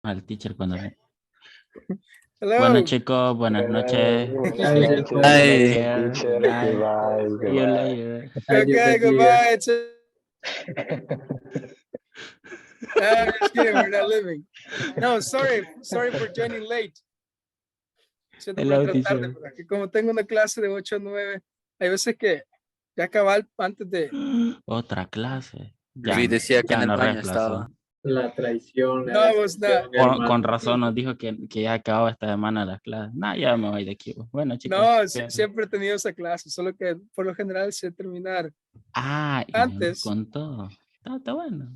al teacher cuando ve. Hello. Bueno, chicos, buenas noches. Buenas Take noches, care. teacher. Good night. Goodbye. See you Goodbye. later. Okay, goodbye. I'm just kidding. We're not living. No, sorry for joining late. Siento por Hello, entrar tarde, teacher. porque como tengo una clase de 8 a 9, hay veces que ya acababa antes de... Otra clase. Ya, Luis decía que ya en el nos baño reemplazó. estaba. La traición, la No, was not. decepción, Con razón nos dijo que ya acababa esta semana las clases. No, ya me voy de aquí. Bueno, chicos. No, bien. siempre he tenido esa clase, solo que por lo general sé terminar Ah, y antes. con todo. Está bueno.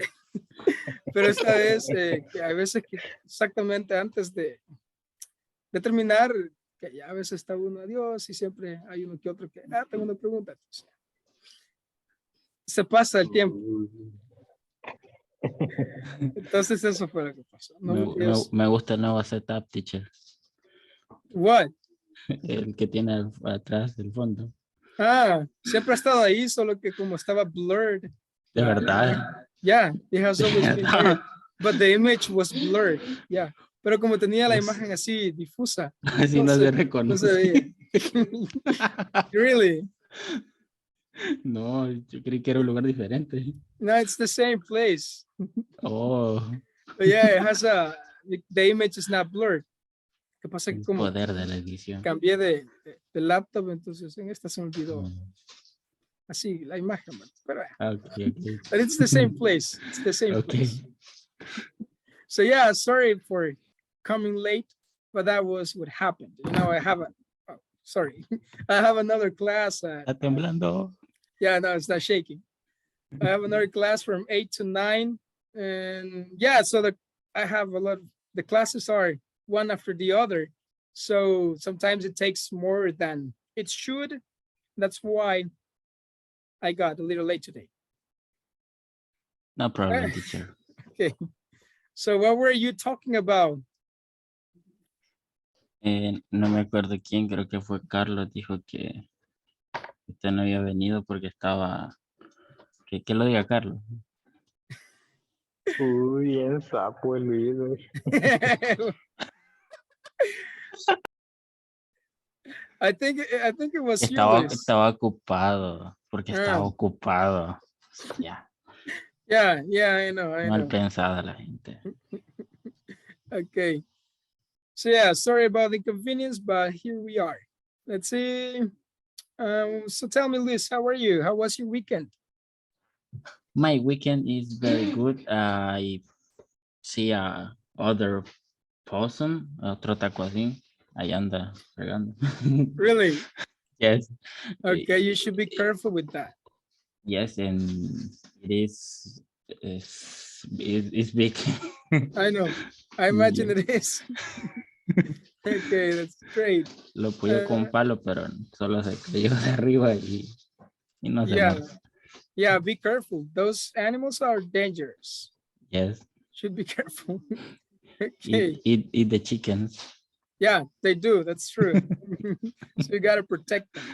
Pero esta vez, que hay veces que exactamente antes de terminar, que ya a veces está uno, adiós, y siempre hay uno que otro que, tengo una pregunta. Se pasa el tiempo. Entonces eso fue lo que pasó. No, me gusta el nuevo setup, teacher. What? El que tiene atrás del fondo. Siempre ha estado ahí, solo que como estaba blurred. De verdad. Yeah, it has always been blurred. But the image was blurred. Yeah. Pero como tenía la imagen así difusa. Así no se reconoce. No se veía. Really? No, yo creí que era un lugar diferente. No, it's the same place. Oh. But yeah, it has the image is not blurred. ¿Qué pasa? Que como Poder de la edición. cambié de laptop, entonces en esta se me olvidó. Así, la imagen. Pero, Okay. but it's the same place. It's the same place. So yeah, sorry for coming late, but that was what happened. You know, I have another class. Está temblando. Yeah, no, it's not shaking. I have another class from 8 to 9. And yeah, so I have a lot of, the classes are one after the other. So sometimes it takes more than it should. That's why I got a little late today. No problem, teacher. Okay. So what were you talking about? No me acuerdo quién, creo que fue Carlos, dijo que usted no había venido porque estaba... Que lo diga Carlos. Uy, bien sapo el Luis. I think it was estaba ocupado, porque estaba ocupado. Ya. Yeah, I know. Mal pensada la gente. Okay. So yeah, sorry about the inconvenience, but here we are. Let's see. So tell me, Liz, how are you? How was your weekend? My weekend is very good. I see other person, otro taco así. Ahí anda fregando. Really? Yes. Okay, you should be careful with that. Yes, and it's big. I know. I imagine it is. Okay, that's great. Lo puyó con un palo, pero solo se cayó de arriba y no se muere. Yeah, be careful. Those animals are dangerous. Yes. Should be careful. Okay. Eat the chickens. Yeah, they do. That's true. So you got to protect them.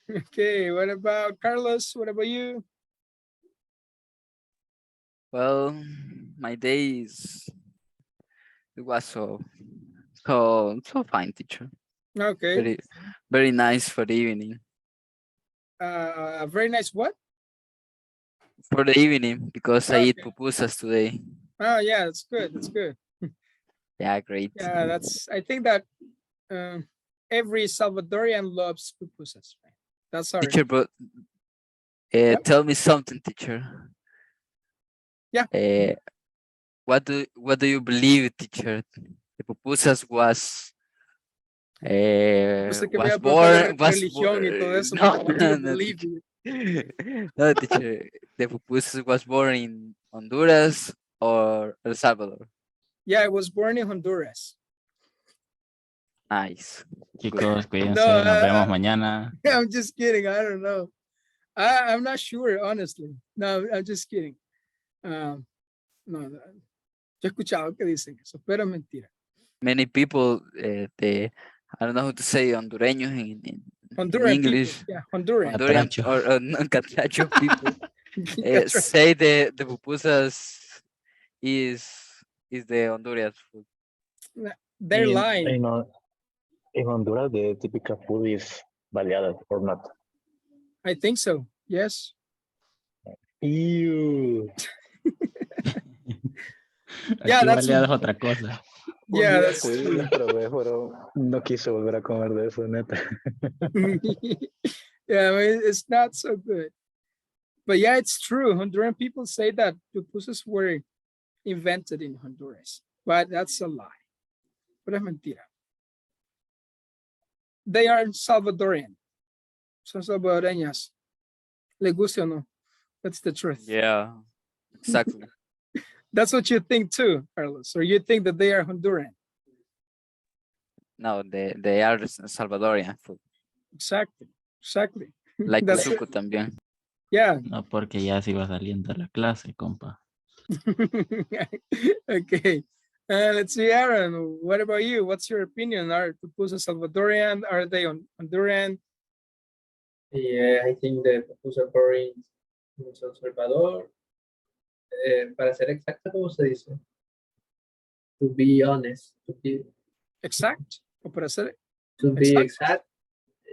Okay, what about Carlos? What about you? Well, my day it was so fine, teacher. Okay. Very nice for the evening. Very nice what? For the evening, because I eat pupusas today. Oh yeah, that's good. That's good. Yeah, great. Yeah, I think that every Salvadorian loves pupusas. Right? That's our teacher, but tell me something, teacher. Yeah. What do you believe, teacher? The pupusas was born. No, teacher. The pupusas was born in Honduras or El Salvador. Yeah, I was born in Honduras. Nice. Chicos, cuídense, nos vemos mañana. I'm just kidding. I don't know. I'm not sure, honestly. No, I'm just kidding. No, yo he escuchado que dicen eso, pero mentira. Many people, I don't know how to say Hondureños in English. People, yeah, Honduran. Or Catracho people say the pupusas is is the Honduras food? They're lying. In Honduras, the typical food is baleadas or not. I think so. Yes. Ew. Yeah, Aquí that's baleada es otra cosa. Un yeah, día that's fui y true. las probé, pero no quise volver a comer de eso, neta. Yeah, I mean, it's not so good. But yeah, it's true. Honduran people say that pupusas were invented in Honduras, but that's a lie. Pero es mentira. They are Salvadorian. Son salvadoreñas. Le guste o no. That's the truth. Yeah, exactly. That's what you think too, Carlos. Or you think that they are Honduran. No, they are Salvadorian food. Exactly. Exactly. Like That's Kuzuko it. también. Yeah. No, porque ya se iba saliendo de la clase, compa. Okay. Let's see, Aaron. What about you? What's your opinion? Are pupusas Salvadorian? Are they Honduran? Yeah, I think the pupusa boring in San Salvador. Para ser exacto, ¿cómo se dice? To be honest, Exact? O para ser to be exact? exact,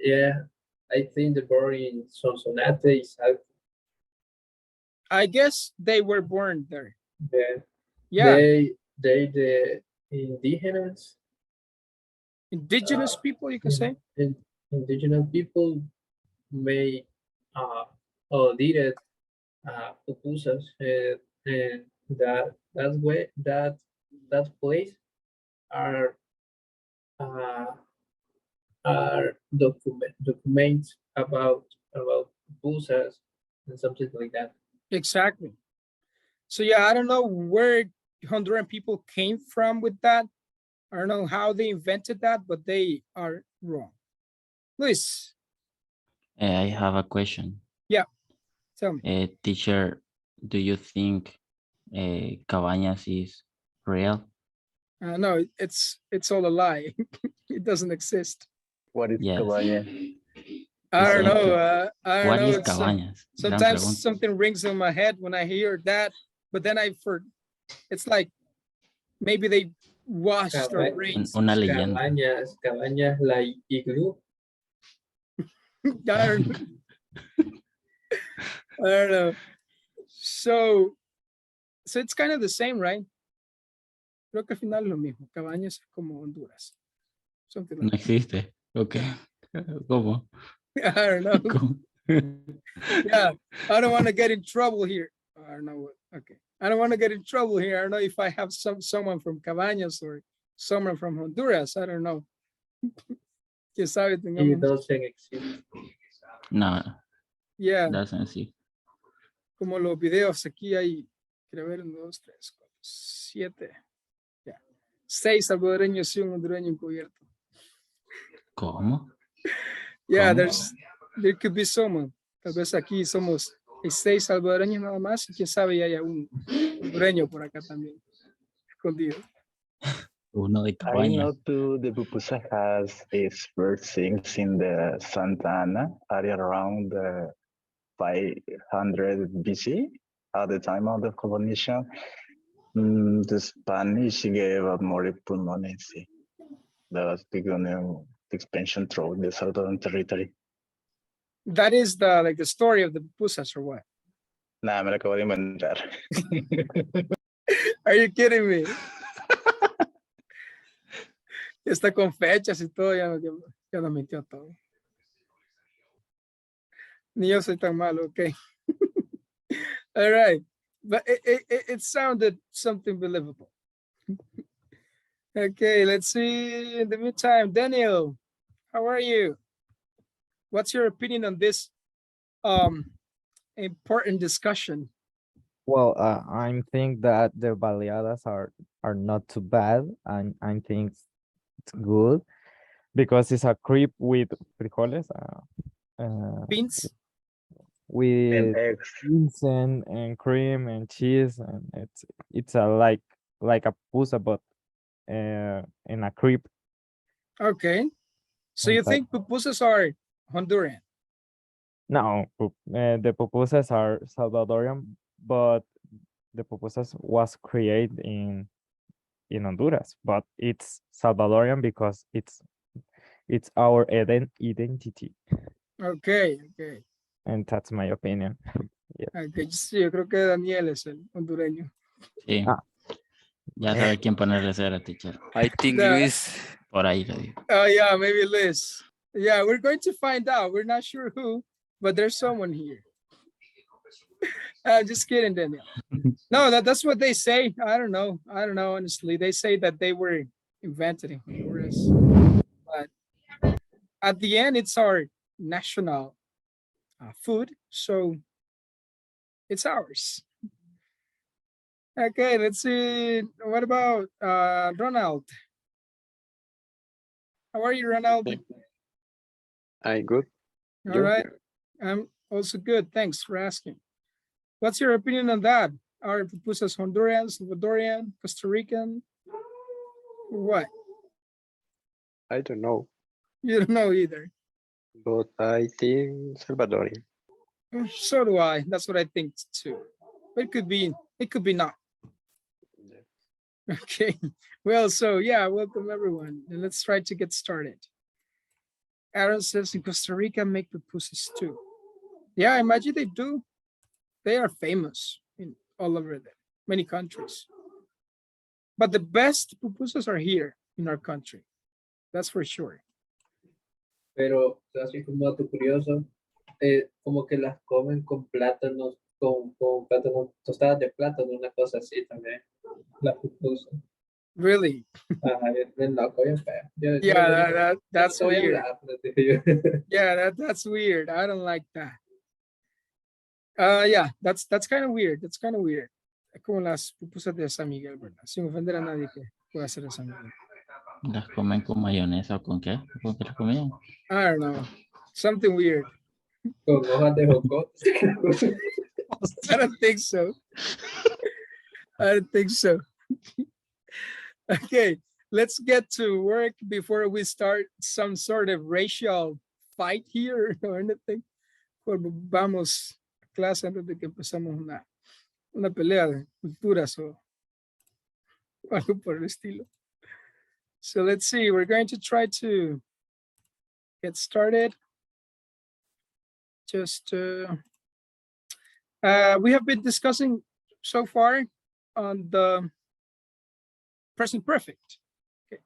yeah, I think the boring Sonsonate is out I guess they were born there. there. Yeah. They the indigenous Indigenous people, you can say. indigenous people made or did it pupusas and that way that place are uh, documents about pupusas and something like that. Exactly. So yeah, I don't know where Honduran people came from with that. I don't know how they invented that, but they are wrong. Luis, I have a question. tell me. Teacher, do you think Cabañas is real? No, it's all a lie. It doesn't exist. What is Yes. cabaña? I don't Exactly. know. I don't What know. is It's Cabañas? Gran sometimes pregunta. something rings in my head when I hear that, but then it's like maybe they washed our brains. Una leyenda. Cabañas like igloo. I don't know. I don't know. So it's kind of the same, right? Creo que al final es lo mismo. Cabañas es como Honduras. Something No like existe. Ok. ¿Cómo? that. I don't know. ¿Cómo? Yeah, I don't want to get in trouble here. I don't know what. Okay, I don't want to get in trouble here. I don't know if I have someone from Cabañas or someone from Honduras. I don't know. Quién sabe, It tengamos. doesn't exist. No, Yeah, doesn't exist. como los videos aquí hay. Quiero ver 1, 2, 3, 4, 7. Ya. 6 salvadoreños y un hondureño encubierto. ¿Cómo? Yeah, ¿Cómo? there could be someone. Tal vez aquí somos 6 salvadoreños nada más y quién sabe ya haya un hondureño por acá también escondido. Uno de I know Cabañas. too, the pupusa has its first things in the Santa Ana area around 500 BC at the time of the colonization. The Spanish gave up more pulmonense. That was beginning the expansion through the southern territory. That is the story of the pupusas or what? Nada, me lo acabo de inventar. Are you kidding me? Está con fechas y todo, ya nos mintió todo. Ni yo soy tan malo, okay. All right, but it sounded something believable. Okay, let's see. In the meantime, Daniel, how are you? What's your opinion on this important discussion? Well, I think that the baleadas are not too bad, and I think it's good because it's a crepe with frijoles, Beans? And with eggs. beans and cream and cheese, and it's a like a pusa, but in a crepe. Okay. So you inside. think pupusas are Honduran? No, the pupusas are Salvadorian, but the pupusas was created in Honduras, but it's Salvadorian because it's our identity, Okay, okay. and that's my opinion. Okay, sí, yo creo que Daniel es el hondureño. Sí. Ah. Ya sabe quién ponerle cera, teacher. I think The- Luis. Por ahí le digo. Oh yeah, maybe Liz. Yeah, we're going to find out. We're not sure who, but there's someone here. Just kidding, Daniel. No, that's what they say. I don't know. Honestly. They say that they were invented in Honduras. But at the end, it's our national food. So it's ours. Okay, let's see. What about Ronald? How are you, Ronald? I good. All You? right. I'm also good. Thanks for asking. What's your opinion on that? Are pupusas Honduran, Salvadorian, Costa Rican? Or what? I don't know, You don't know either. but I think Salvadorian. So do I. That's what I think too. But it could be not. Okay. Well, so yeah, welcome everyone. And let's try to get started. Aaron says in Costa Rica make pupusas too. Yeah, I imagine they do. They are famous in all over many countries. But the best pupusas are here in our country. That's for sure. Pero así como dato curioso, como que las comen con plátanos, con plátanos, tostadas de plátano, una cosa así también. Las pupusas. Really? Ajá, bien loco, bien feo. Yeah, that's no voy a weird. hablar, pero te digo yo. Yeah, that's weird. I don't like that. Yeah, that's kind of weird. That's kind of weird. Es como las pupusas de San Miguel, ¿verdad? Sin ofender a nadie que pueda hacer de San Miguel. ¿Las comen con mayonesa o con qué? ¿Con qué las comían? I don't know. Something weird. Con hojas de jocote. I don't think so. I don't think so. Okay, let's get to work before we start some sort of racial fight here or anything. Vamos a clase antes de que empezamos una pelea de culturas o algo por el estilo. So let's see, we're going to try to get started. Just, we have been discussing so far on the present perfect. Okay.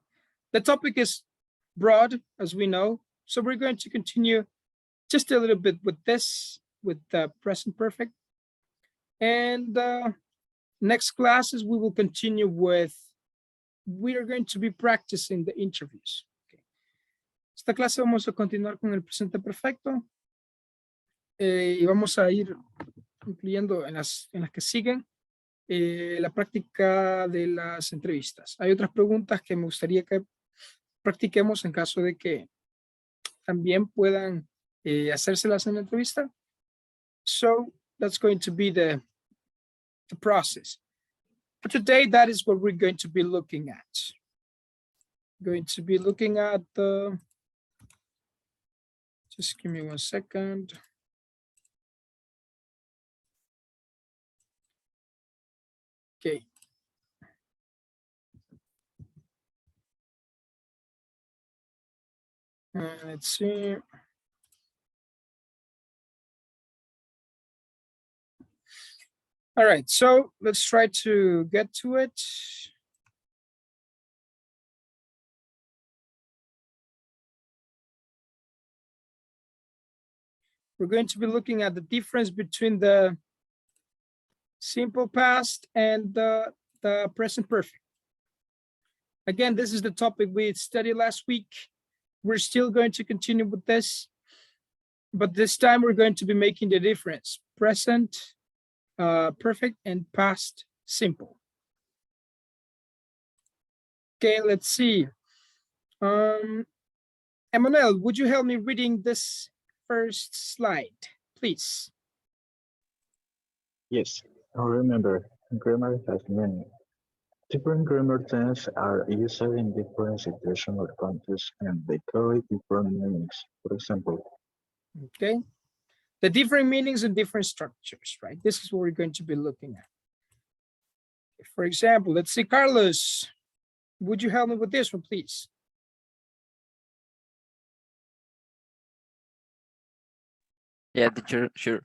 The topic is broad, as we know, so we're going to continue just a little bit with this, with the present perfect. And next classes, we will continue with, we are going to be practicing the interviews. Okay. Esta clase vamos a continuar con el presente perfecto y vamos a ir incluyendo en las que siguen la práctica de las entrevistas. Hay otras preguntas que me gustaría que practiquemos en caso de que también puedan hacérselas en la entrevista. So that's going to be the process. For today, that is what we're going to be looking at. Going to be looking at the, just give me 1 second. Okay. Let's see. All right, so let's try to get to it. We're going to be looking at the difference between the simple past and the present perfect. Again, this is the topic we studied last week. We're still going to continue with this, but this time we're going to be making the difference. Present perfect and past simple. Okay, let's see. Emmanuel, would you help me reading this first slide, please? Yes, remember, grammar has meaning. Different grammar terms are used in different situations or contexts, and they carry different meanings. For example, Okay, the different meanings and different structures, right? This is what we're going to be looking at. For example, let's see, Carlos, Would you help me with this one, please? Yeah, teacher, sure.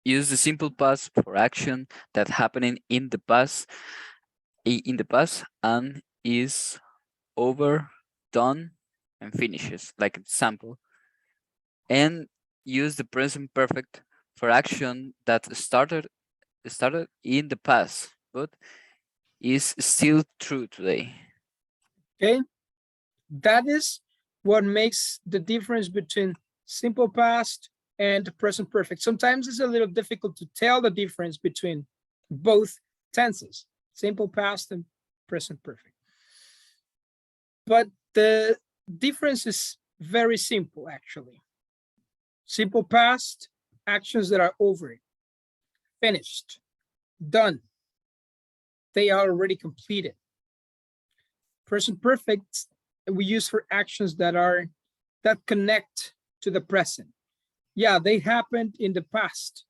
Use the simple past for action that happening in the past, and is over, done, and finishes, like example. And use the present perfect for action that started in the past, but is still true today. Okay, that is what makes the difference between simple past and present perfect. Sometimes it's a little difficult to tell the difference between both tenses, simple past and present perfect. But the difference is very simple, actually. Simple past, actions that are over, finished, done. They are already completed. Present perfect we use for actions that connect to the present. Yeah, they happened in the past,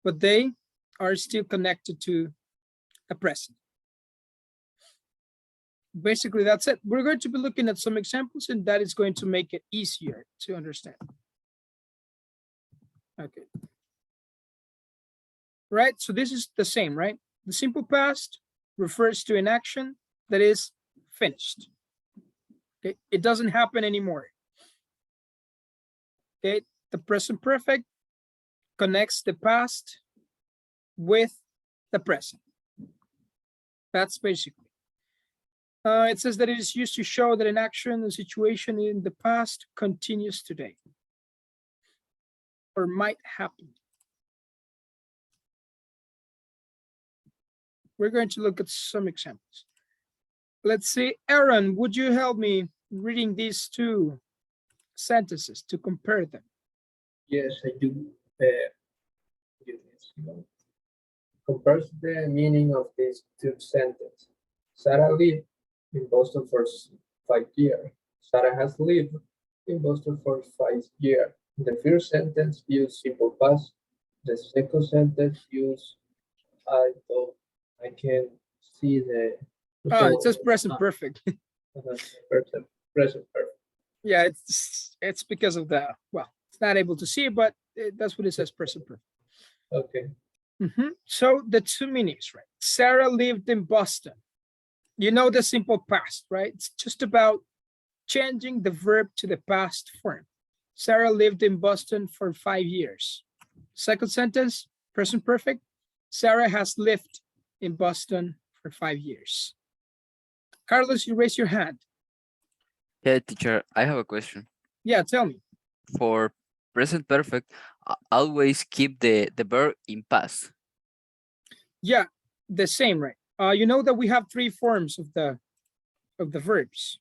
but they are still connected to the present. Basically, that's it. We're going to be looking at some examples, and that is going to make it easier to understand. Okay. Right, so this is the same, right? The simple past refers to an action that is finished. Okay, it doesn't happen anymore. Okay, the present perfect connects the past with the present. That's basically. It says that it is used to show that an action or situation in the past continues today or might happen. We're going to look at some examples. Let's see, Aaron, would you help me reading these two sentences to compare them? Yes, I do. Compares the meaning of these two sentences. Sarah lived in Boston for 5 years. Sarah has lived in Boston for 5 years. The first sentence use simple past. The second sentence use I can see the. It says present perfect. Present perfect. Yeah, it's because of the, well, it's not able to see it, but that's what it says, present perfect. Okay. So the two meanings, right? Sarah lived in Boston. You know the simple past, right? It's just about changing the verb to the past form. Sarah lived in Boston for 5 years. Second sentence, present perfect. Sarah has lived in Boston for 5 years. Carlos, you raise your hand. Yeah, teacher, I have a question. Yeah, tell me. For present perfect, always keep the verb in past. Yeah, the same, right? You know that we have 3 forms of the verbs.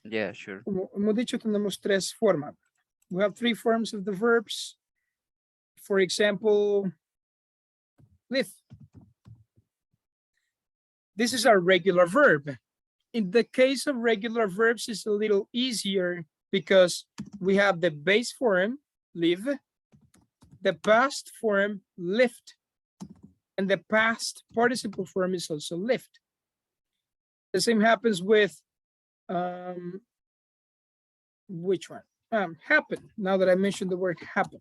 Yeah, sure. Hemos dicho, tenemos 3 formas. We have 3 forms of the verbs. For example, live. This is our regular verb. In the case of regular verbs, it's a little easier because we have the base form, live, the past form, lived, and the past participle form is also lived. The same happens with, which one? Happen, now that I mentioned the word happen.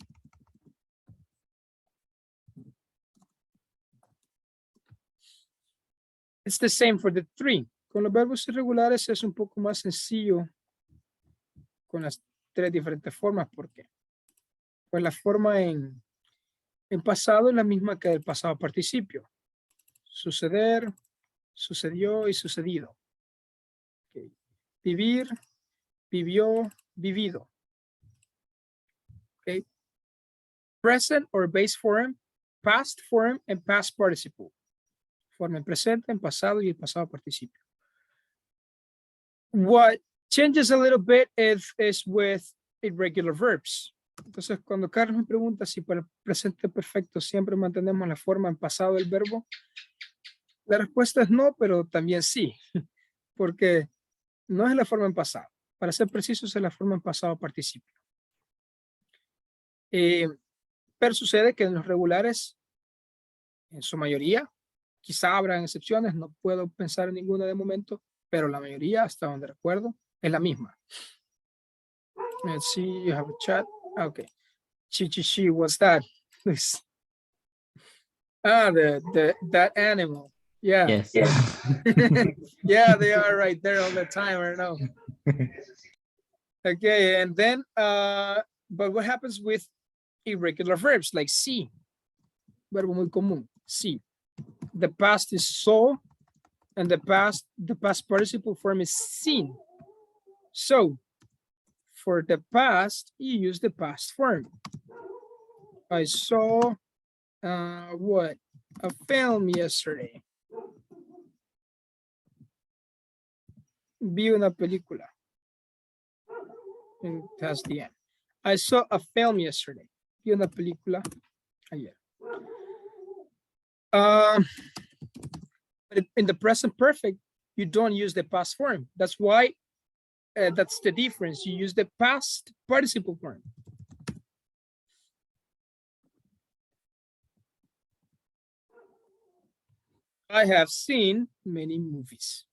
It's the same for the 3. Con los verbos irregulares es un poco más sencillo con las 3 diferentes formas. ¿Por qué? Pues la forma en pasado es la misma que del pasado participio. Suceder, sucedió y sucedido. Okay. Vivir, vivió, vivido. Okay. Present or base form, past form, and past participle. Forma en presente, en pasado y el pasado participio. What changes a little bit is with irregular verbs. Entonces, cuando Carlos me pregunta si para el presente perfecto siempre mantenemos la forma en pasado del verbo, la respuesta es no, pero también sí, porque no es la forma en pasado. Para ser precisos, es la forma en pasado participio. Pero sucede que en los regulares, en su mayoría, quizá habrán excepciones, no puedo pensar en ninguna de momento, pero la mayoría, hasta donde recuerdo, es la misma. Let's see, you have a chat. Okay. Chi, what's that? Please. Ah, that animal. Yeah. Yes. Yeah, they are right there all the time, I know. Okay, and then, but what happens with irregular verbs like see? Verbo muy común, see. The past is saw, and the past participle form is seen. So, for the past, you use the past form. I saw, what? A film yesterday. Vi una película. And that's the end. I saw a film yesterday. Vi una película ayer. But in the present perfect, you don't use the past form. That's why, that's the difference. You use the past participle form. I have seen many movies.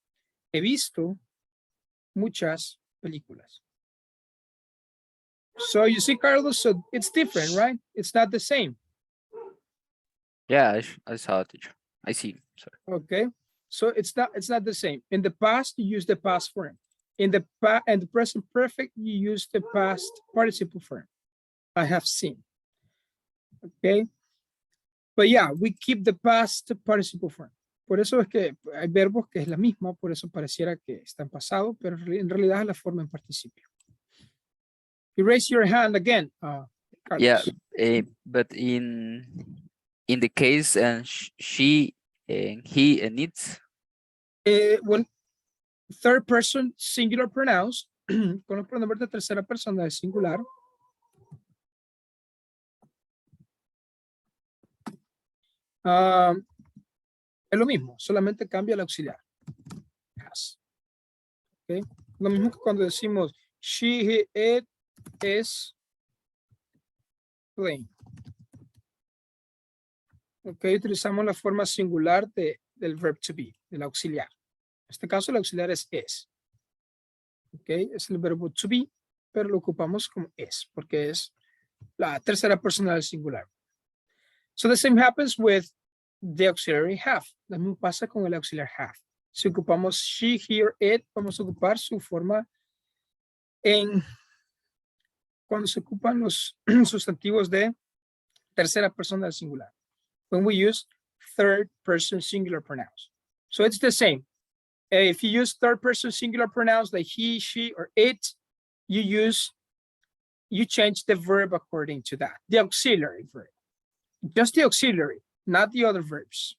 He visto muchas películas. So you see, Carlos, so it's different, right? It's not the same. Yeah, I saw it, teacher. I see. Sorry. Okay. So it's not the same. In the past, you use the past form. In the present perfect, you use the past participle form. I have seen. Okay. But yeah, we keep the past participle form. Por eso es que hay verbos que es la misma, por eso pareciera que está en pasado, pero en realidad es la forma en participio. You raise your hand again, Carlos. Yeah, but in the case and she and he and it. When third person singular pronouns, con los pronombres de tercera persona de singular, es lo mismo, solamente cambia el auxiliar. Has. Okay. Lo mismo que cuando decimos she, he, it is playing. Ok, utilizamos la forma singular del verb to be, del auxiliar. En este caso, el auxiliar es. Ok, es el verbo to be, pero lo ocupamos como es, porque es la tercera persona del singular. So the same happens with the auxiliary have. Lo mismo pasa con el auxiliar have. Si ocupamos she, he, or it, vamos a ocupar su forma cuando se ocupan los sustantivos de tercera persona del singular. When we use third person singular pronouns. So it's the same. If you use third person singular pronouns like he, she, or it, you change the verb according to that, the auxiliary verb. Just the auxiliary, not the other verbs.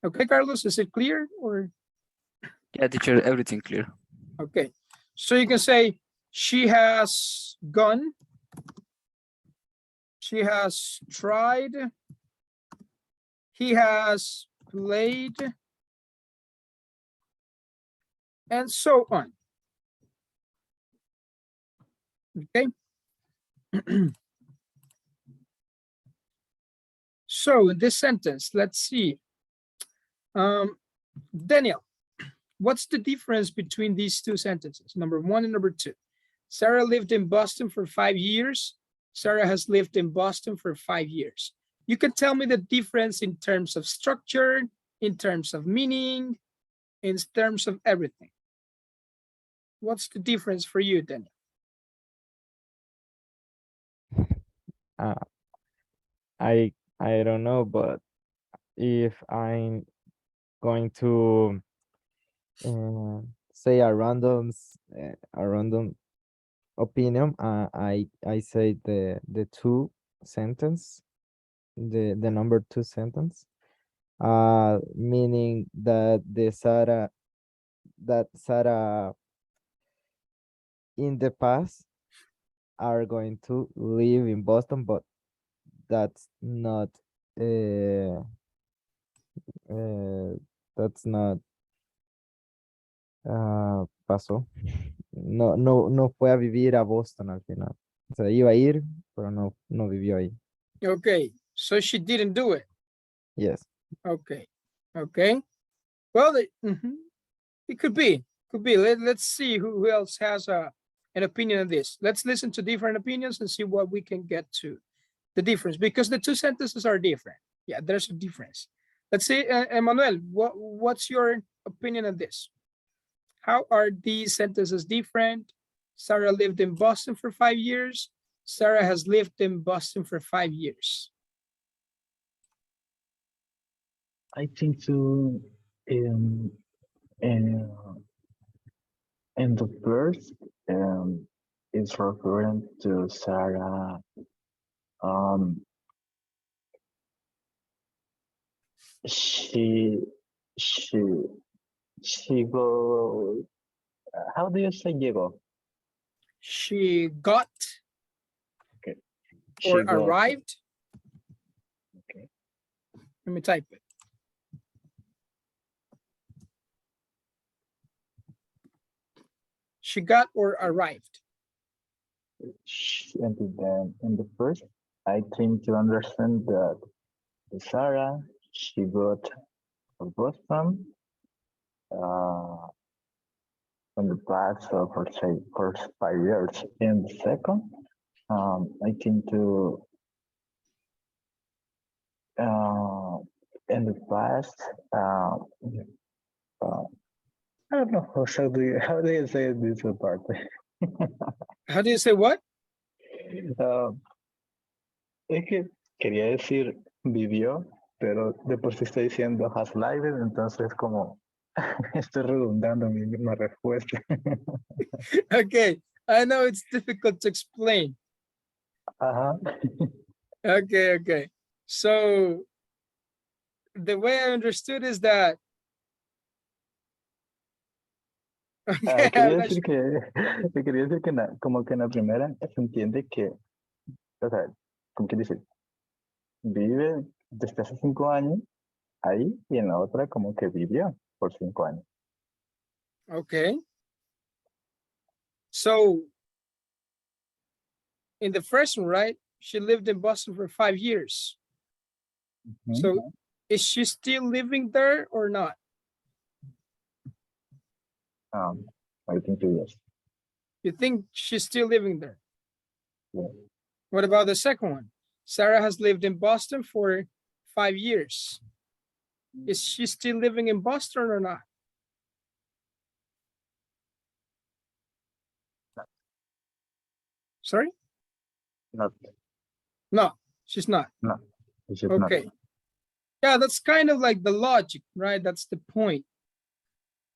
Okay, Carlos, is it clear or? Yeah, teacher, everything clear. Okay, so you can say she has gone, she has tried, he has played, and so on. Okay. So in this sentence, let's see. Daniel, what's the difference between these two sentences? Number 1 and number 2. Sarah lived in Boston for 5 years. Sarah has lived in Boston for 5 years. You can tell me the difference in terms of structure, in terms of meaning, in terms of everything. What's the difference for you, Daniel? I don't know, but if I'm going to say a random opinion, I say the two sentence, the number 2 sentence, meaning that Sarah in the past are going to live in Boston, but that's not pasó. No fue a vivir a Boston al final. O sea, iba a ir, pero no vivió ahí. Okay, so she didn't do it. Yes. Okay. Well, It could be. Let's see who else has an opinion on this. Let's listen to different opinions and see what we can get to the difference, because the two sentences are different. Yeah, there's a difference. Let's see, Emmanuel, what's your opinion on this? How are these sentences different? Sarah lived in Boston for 5 years. Sarah has lived in Boston for 5 years. I think to in in in the first is referring to Sarah. Um, she she she go. How do you say llegó? She got Okay. or She got. arrived. Okay. Let me type it. She got or arrived. And then in the first, I think to understand that Sarah, she got a Boston in the past for say for 5 years. In the second, I think to in the past, I don't know how do you say this part? How do you say what? Es que quería decir vivió, pero de por sí está diciendo has lived, entonces como estoy redundando mi misma respuesta. Okay, I know it's difficult to explain. Ajá. Okay. So the way I understood is that okay, Quería I'm not decir que como que en la primera se entiende que, o sea, como que dice, vive desde hace 5 años ahí, y en la otra como que vivió por 5 años. okay. So in the first one, right? She lived in Boston for 5 years. So is she still living there or not? I think 2 years. You think she's still living there? Yeah. What about the second one? Sarah has lived in Boston for 5 years. Is she still living in Boston or not? Sorry? Not. No, she's not. No, she's Okay. not. Yeah, that's kind of like the logic, right? That's the point.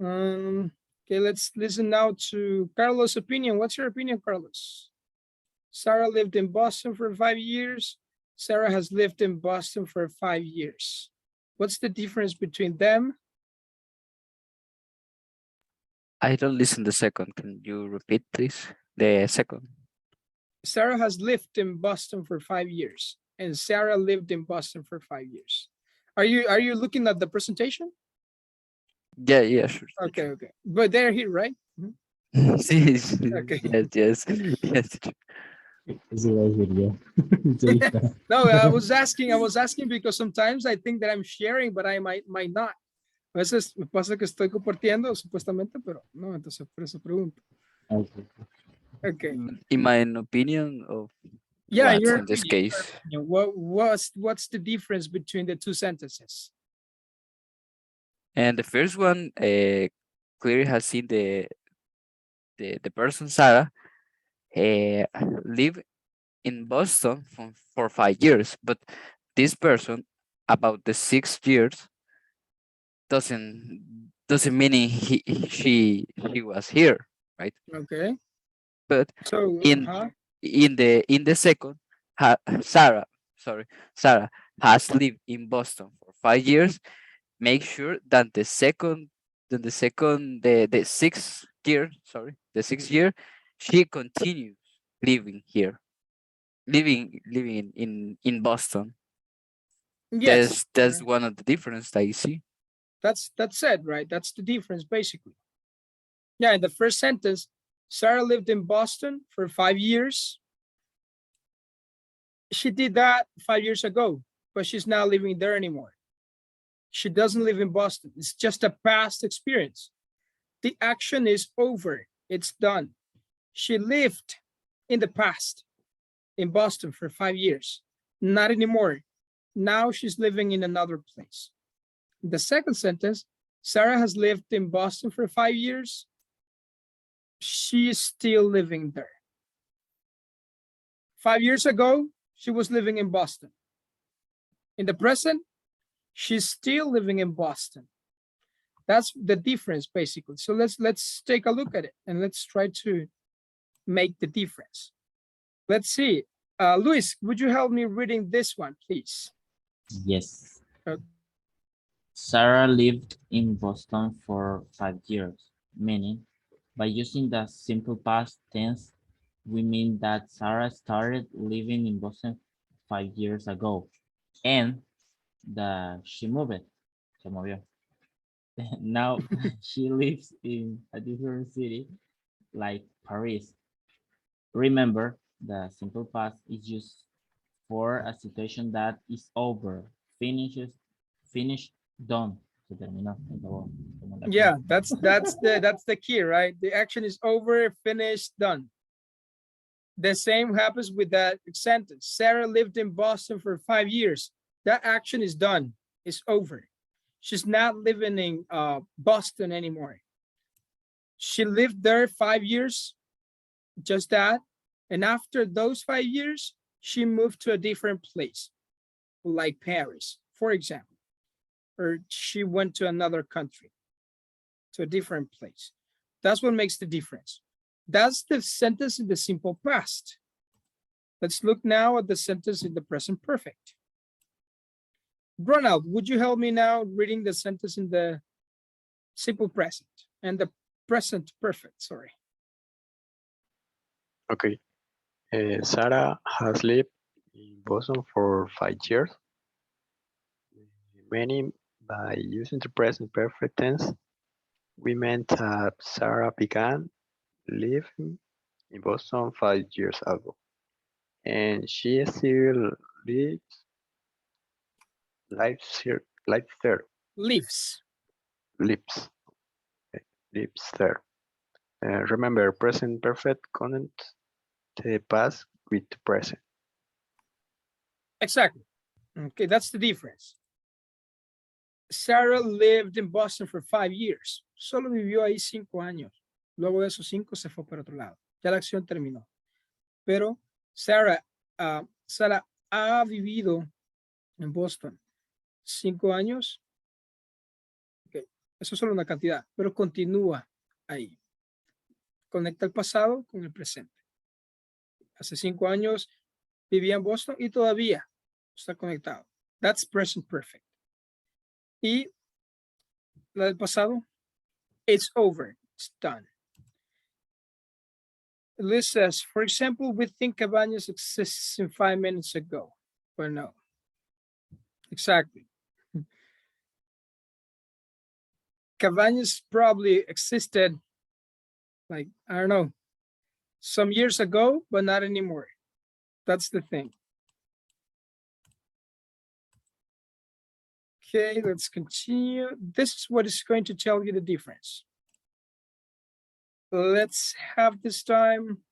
Okay, let's listen now to Carlos' opinion. What's your opinion, Carlos? Sarah lived in Boston for 5 years. Sarah has lived in Boston for 5 years. What's the difference between them? I don't listen the second. Can you repeat, please? The second. Sarah has lived in Boston for 5 years, and Sarah lived in Boston for 5 years. Are you looking at the presentation? Yeah, sure. Okay. But they're here, right? Sí, Okay. yes. Eso iba a decir yo. Sí, está. No, I was asking because sometimes I think that I'm sharing, but I might not. A veces me pasa que estoy compartiendo supuestamente, pero no, entonces por eso pregunto. Okay. Okay. In my opinion of Yeah, what your in this opinion, case. what's the difference between the two sentences? And the first one, clearly has seen the person Sarah live in Boston for 5 years, but this person about the 6 years doesn't mean she was here, right? Okay. But So in the second, Sarah has lived in Boston for 5 years. Make sure that the 6th year, the 6th year, she continues living here, living in Boston. yes, That's one of the difference that you see. that's it, right? That's the difference basically. Yeah, in the first sentence, Sarah lived in Boston for 5 years. She did that 5 years ago, but she's not living there anymore. She doesn't live in Boston. It's just a past experience. The action is over. It's done. She lived in the past in Boston for 5 years. Not anymore. Now she's living in another place. The second sentence, Sarah has lived in Boston for 5 years. She is still living there. 5 years ago, she was living in Boston. In the present, she's still living in Boston. That's the difference, basically. So let's take a look at it and let's try to make the difference. Let's see. Luis, would you help me reading this one, please? Yes. Okay. Sarah lived in Boston for 5 years, meaning by using the simple past tense, we mean that Sarah started living in Boston 5 years ago and that she moved. Se movió. Now she lives in a different city like Paris. Remember, the simple past is used for a situation that is over, finished, done. Se terminó, se acabó, como la Yeah, película. that's the key, right? The action is over, finished, done. The same happens with that sentence. Sarah lived in Boston for 5 years. That action is done. It's over. She's not living in Boston anymore. She lived there 5 years, just that. And after those 5 years, she moved to a different place, like Paris, for example. Or she went to another country, to a different place. That's what makes the difference. That's the sentence in the simple past. Let's look now at the sentence in the present perfect. Ronald, would you help me now reading the sentence in the simple present and the present perfect, sorry. Okay. Sarah has lived in Boston for 5 years. Meaning, by using the present perfect tense, we meant that Sarah began living in Boston 5 years ago, and she still lives there. Lives. Lives. Okay, lives there. Remember, present perfect connects the past with the present. Exactly. Okay, that's the difference. Sarah lived in Boston for 5 years. Solo vivió ahí 5 años. Luego de esos 5 se fue para otro lado. Ya la acción terminó. Pero Sarah ha vivido en Boston 5 años. Okay. Eso es solo una cantidad, pero continúa ahí. Conecta el pasado con el presente. Hace 5 años vivía en Boston y todavía está conectado. That's present perfect. Y la del pasado, it's over, it's done. Liz says, for example, we think Cabañas exists in 5 minutes ago. But no. Exactly. Cabañas probably existed, like, I don't know, some years ago, but not anymore. That's the thing. Okay, let's continue. This is what is going to tell you the difference. Let's have this time.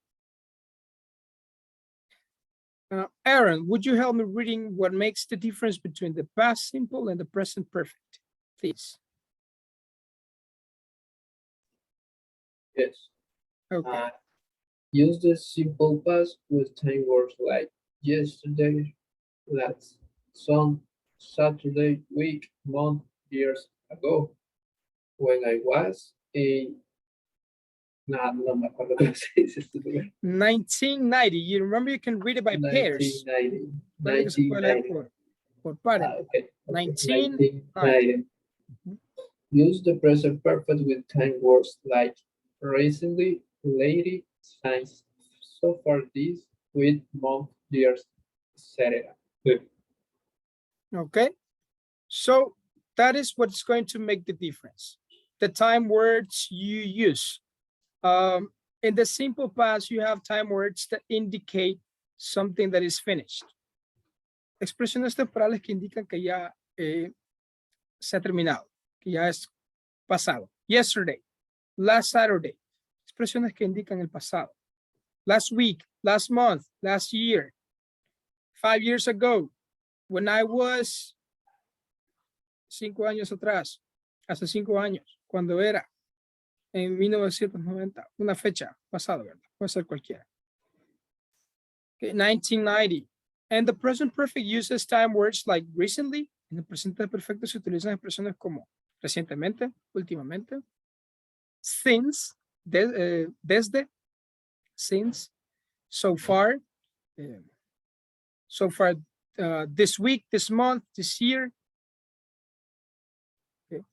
Aaron, would you help me reading what makes the difference between the past simple and the present perfect, please? Yes. Okay. Use the simple past with time words like yesterday, last, some, Saturday, week, month, years ago. When I was no me acuerdo cómo se dice este lugar. 1990. You remember you can read it by pairs. 1990. Por pares. Okay. 1990. Use the present perfect with time words like recently, lately, since, so far this, with, month, years, etc. Okay. So that is what's going to make the difference. The time words you use. In the simple past, you have time words that indicate something that is finished. Expresiones temporales que indican que ya se ha terminado, que ya es pasado. Yesterday, last Saturday. Expresiones que indican el pasado. Last week, last month, last year, 5 years ago, when I was 5 años atrás, hace 5 años, cuando era en 1990, una fecha pasada, ¿verdad? Puede ser cualquiera. Okay, 1990. And the present perfect uses time words like recently. En el presente perfecto se utilizan expresiones como recientemente, últimamente, since, desde, since, so far, this week, this month, this year. Okay.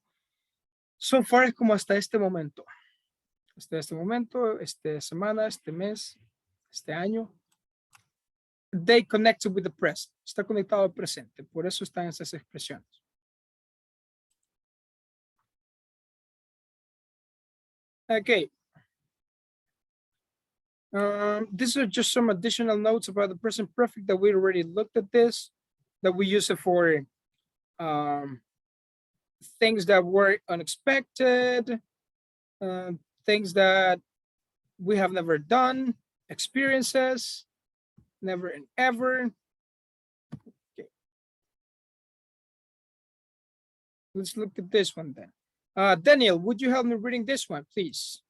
So far es como hasta este momento. Hasta este momento, esta semana, este mes, este año. They connected with the present. Está conectado al presente. Por eso están esas expresiones. Okay. These are just some additional notes about the present perfect that we already looked at this, that we use it for things that were unexpected, things that we have never done, experiences, never and ever. Okay. Let's look at this one then. Daniel, would you help me reading this one, please?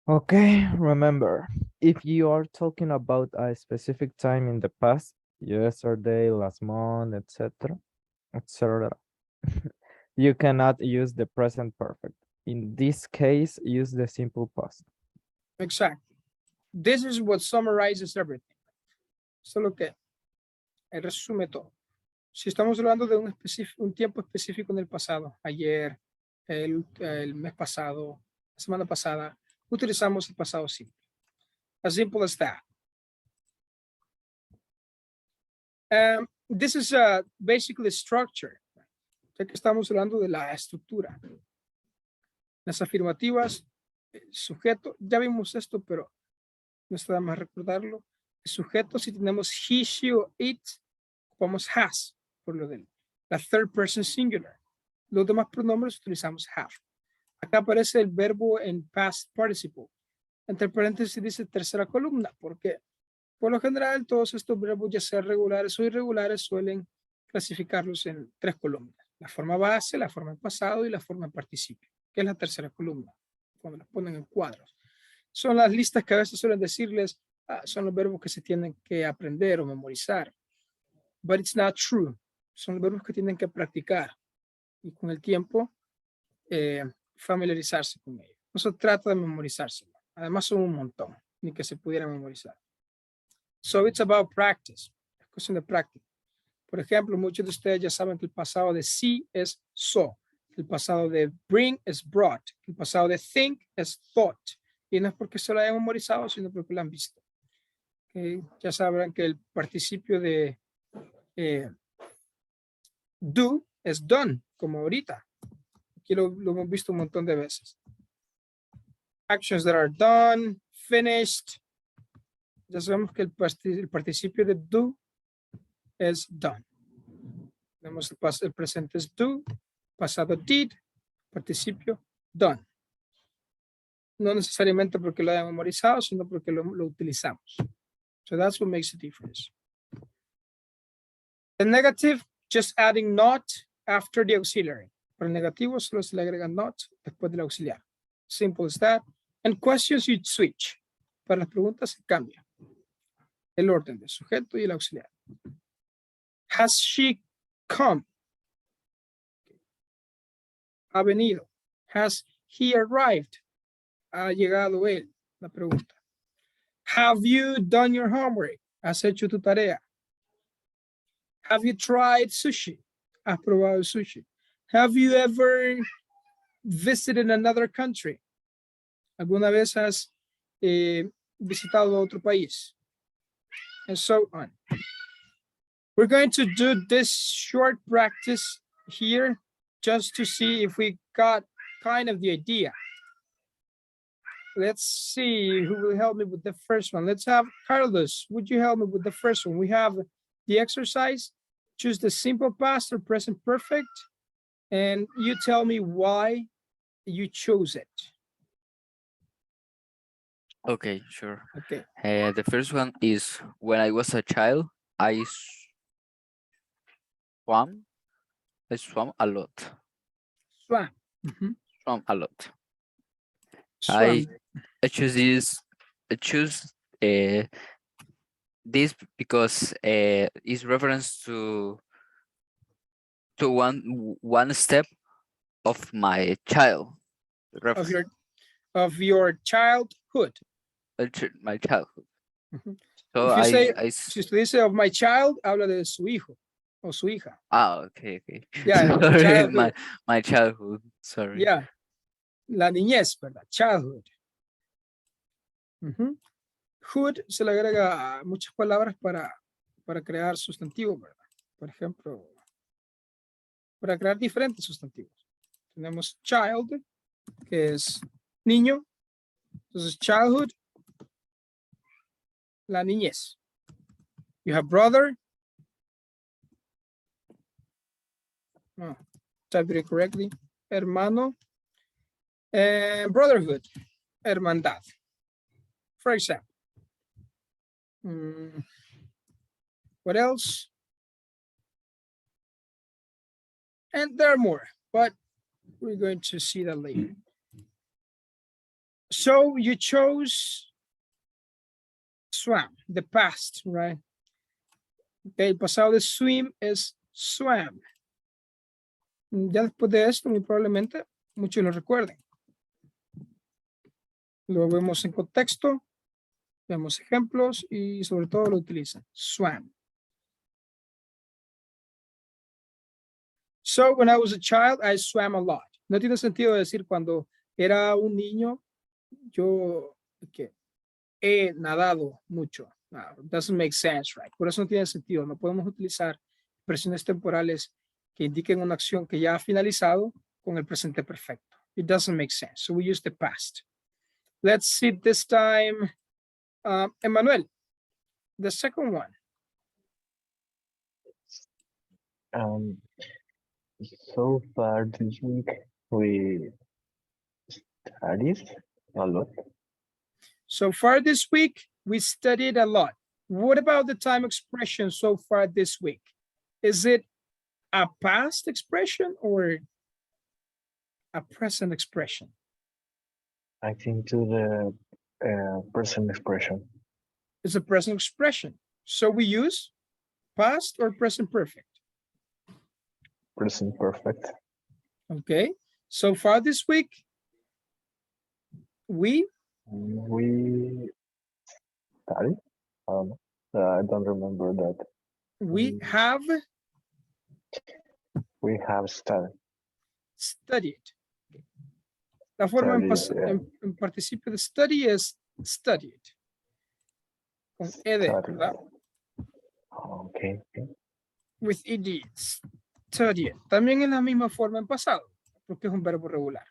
Okay, remember, if you are talking about a specific time in the past, yesterday, last month, etc., etc., you cannot use the present perfect. In this case, use the simple past. Exactly. This is what summarizes everything. Solo que resume todo. Si estamos hablando de un tiempo específico en el pasado, ayer, el mes pasado, la semana pasada, utilizamos el pasado simple. As simple as that. This is basically structure. Ya que estamos hablando de la estructura. Las afirmativas, sujeto, ya vimos esto, pero no está de más recordarlo. El sujeto, si tenemos he, she o it, ocupamos has, por lo de la third person singular. Los demás pronombres utilizamos have. Acá aparece el verbo en past participle. Entre paréntesis dice tercera columna, porque por lo general todos estos verbos, ya sean regulares o irregulares, suelen clasificarlos en 3 columnas. La forma base, la forma en pasado y la forma en participio, que es la tercera columna, cuando las ponen en cuadros. Son las listas que a veces suelen decirles, son los verbos que se tienen que aprender o memorizar. But it's not true. Son los verbos que tienen que practicar y con el tiempo familiarizarse con ellos. No se trata de memorizárselo. Además son un montón, ni que se pudiera memorizar. So it's about practice. Es cuestión de práctica. Por ejemplo, muchos de ustedes ya saben que el pasado de see es saw. El pasado de bring es brought. El pasado de think es thought. Y no es porque se lo hayan memorizado, sino porque lo han visto. Ya sabrán que el participio de do es done, como ahorita. Aquí lo hemos visto un montón de veces. Actions that are done, finished. Ya sabemos que el participio de do es done. Tenemos el presente es do, pasado did, participio done. No necesariamente porque lo hayan memorizado, sino porque lo utilizamos. So that's what makes a difference. The negative, just adding not after the auxiliary. Para el negativo solo se le agrega not después del auxiliar. Simple as that. And questions you switch. Para las preguntas se cambia el orden del sujeto y el auxiliar. Has she come? Ha venido. Has he arrived? Ha llegado él. La pregunta. Have you done your homework? ¿Has hecho tu tarea? Have you tried sushi? ¿Has probado sushi? Have you ever visited another country? ¿Alguna vez has visitado otro país? And so on. We're going to do this short practice here just to see if we got kind of the idea. Let's see who will help me with the first one. Let's have Carlos. Would you help me with the first one? We have the exercise. Choose the simple past or present perfect. And you tell me why you chose it. Okay, sure. Okay. The first one is when I was a child, I swam. I swam a lot. Swam. Mhm. Swam a lot. Swam. I choose this. I choose this because it's reference to one step of my child. Of your childhood. My childhood. Ujú. So If you say, I si usted dice of my child, habla de su hijo o su hija. okay. Yeah, Sorry, childhood. my childhood. Sorry. Yeah, la niñez, ¿verdad? Childhood. Ujú. Hood se le agrega a muchas palabras para crear sustantivos, ¿verdad? Por ejemplo, para crear diferentes sustantivos. Tenemos child, que es niño. Entonces, childhood, la niñez. You have brother. Oh, typed it correctly. Hermano. And brotherhood, hermandad. For example. What else? And there are more, but we're going to see that later. So you chose swam, the past, right? Okay, el pasado de swim es swam. Ya después de esto, muy probablemente muchos lo recuerden. Lo vemos en contexto, vemos ejemplos y sobre todo lo utilizan. Swam. So when I was a child, I swam a lot. No tiene sentido decir cuando era un niño, yo he nadado mucho. No, doesn't make sense, right? Por eso no tiene sentido. No podemos utilizar expresiones temporales que indiquen una acción que ya ha finalizado con el presente perfecto. It doesn't make sense. So we use the past. Let's see this time. Emmanuel, the second one. So far this week we studied a lot. So far this week, we studied a lot. What about the time expression so far this week? Is it a past expression or a present expression? I think to the present expression. It's a present expression. So we use past or present perfect. Present perfect. Okay. So far this week, we study. I don't remember that. we have We have studied. studied. La forma en, Studied, en participio de study es studied. Con ed, ¿verdad? Okay. With ed. Studied. También en la misma forma en pasado, porque es un verbo regular.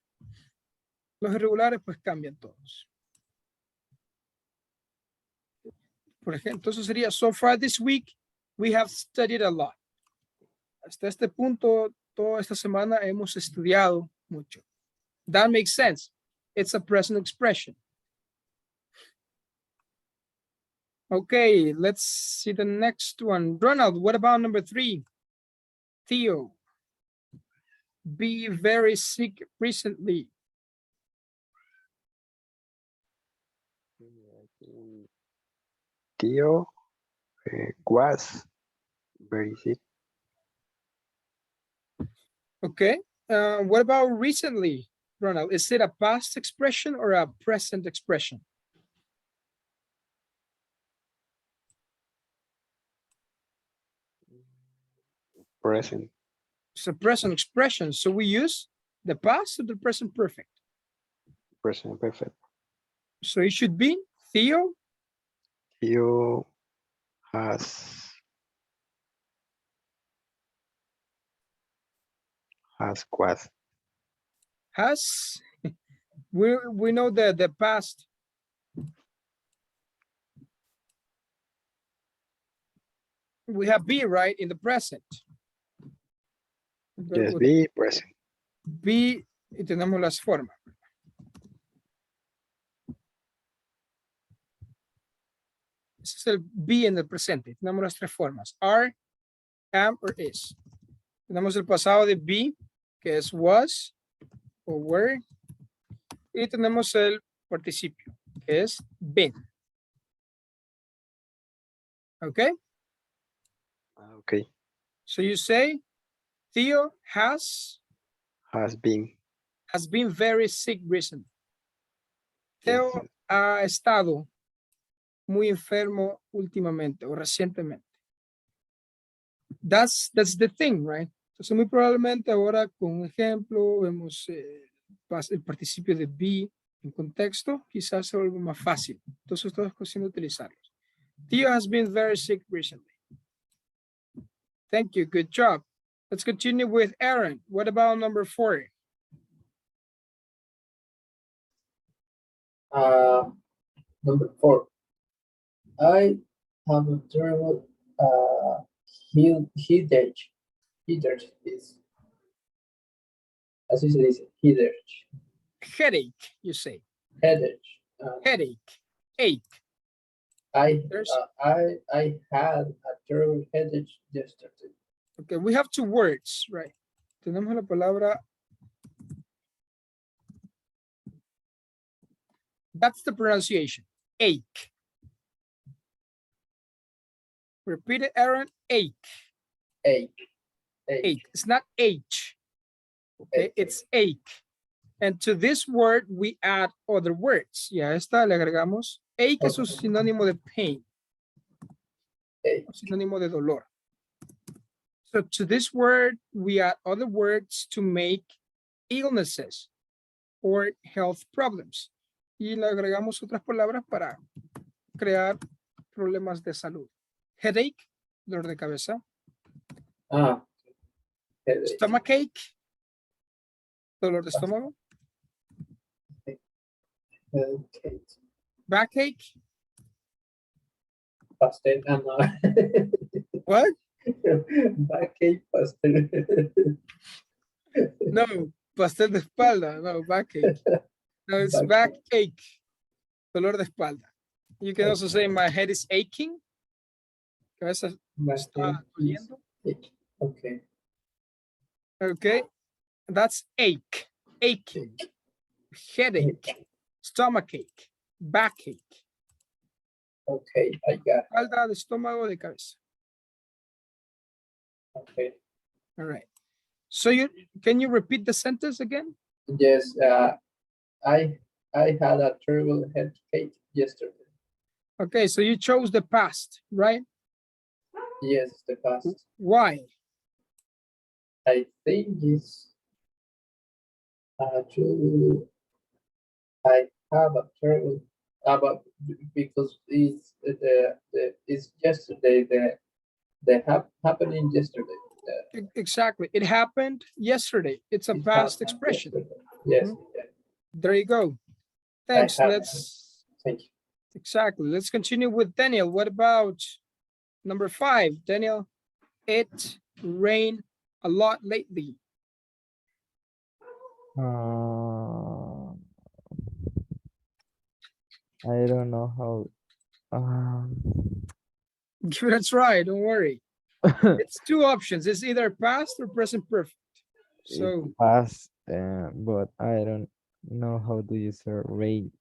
Los irregulares pues cambian todos. Por ejemplo, entonces sería, so far this week, we have studied a lot. Hasta este punto, toda esta semana hemos estudiado mucho. That makes sense. It's a present expression. Okay, let's see the next one. Ronald, what about number 3? Theo. Be very sick recently. Theo was very sick. Okay. What about recently, Ronald? Is it a past expression or a present expression? Present. It's a present expression. So we use the past or the present perfect. Present perfect. So it should be Theo. Theo has was. Has. We know the past. We have be, right, in the present. Yes, be present. Be y tenemos las formas. Ese es el be en el presente. Tenemos las tres formas. Are, am, or is. Tenemos el pasado de be, que es was o were. Y tenemos el participio, que es been. Okay? Okay. So you say, Theo has Has been. very sick recently. Yes. Theo ha estado muy enfermo últimamente o recientemente. That's the thing, right? Entonces, muy probablemente ahora con un ejemplo vemos el participio de be en contexto, quizás se vuelve más fácil. Entonces, todo es cuestión de utilizarlos. Theo has been very sick recently. Thank you. Good job. Let's continue with Aaron. What about number 4? Number 4. I have a terrible headache. Headache is, así se dice, headache. Headache, you say. Headache. Headache. Ache. I There's- I had a terrible headache yesterday. Okay, we have two words, right? Tenemos la palabra. That's the pronunciation. Ache. Repeat it, Aaron. Ache. Ache. Ache. It's not H. Okay, it's ache. And to this word, we add other words. Y a esta le agregamos ache, es un sinónimo de pain. Ache. Sinónimo de dolor. So to this word, we add other words to make illnesses or health problems. Y le agregamos otras palabras para crear problemas de salud. Headache, dolor de cabeza. Headache. Stomachache, dolor de estómago. Okay. Backache. Pastel. What? Backache, pastel. No, pastel de espalda. No, backache. No, it's backache. Dolor de espalda. You can also say my head is aching. Cabeza está doliendo. Okay. Okay. That's ache. Aching. Headache. Stomachache. Backache. Okay, I got it. Espalda de estómago de cabeza. Okay. All right. So can you repeat the sentence again? Yes, I had a terrible headache yesterday. Okay, so you chose the past, right? Yes, the past. Why? I think it's I have a terrible but because it's yesterday happening yesterday. Exactly. It happened yesterday. It's a It past happened expression. yesterday. Yes. Mhm. Yeah. There you go. Thanks. have- Let's Thank you. exactly. Let's continue with Daniel. What about number 5? Daniel, it rained a lot lately. I don't know how. Give it a try. Don't worry. It's two options. It's either past or present perfect. So Past, but I don't know how do you say rained,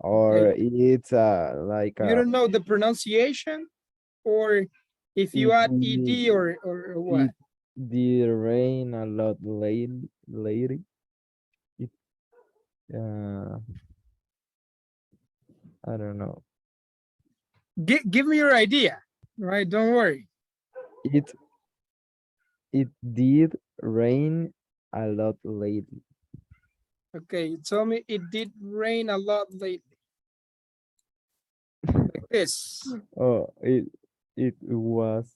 or it's like you don't know the pronunciation, or if you It add did- ed or what? it did rain a lot lately. It I don't know. Give me your idea. Right? Don't worry. It did rain a lot lately. Okay, you told me it did rain a lot lately. Like this. Oh, it was.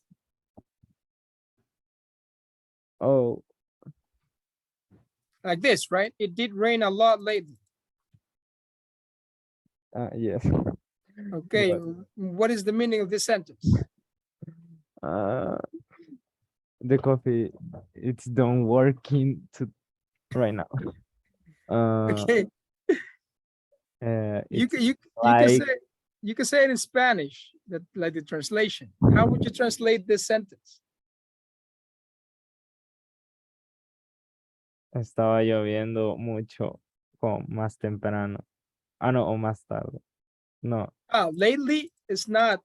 Oh, Like this, right? It did rain a lot lately. yes. Okay, what is the meaning of this sentence? The coffee, it's done working to right now. Okay. You It's can you like you can say it in Spanish, that like the translation. How would you translate this sentence? estaba lloviendo mucho con más temprano. Ah, no, o más tarde. No, Lately is not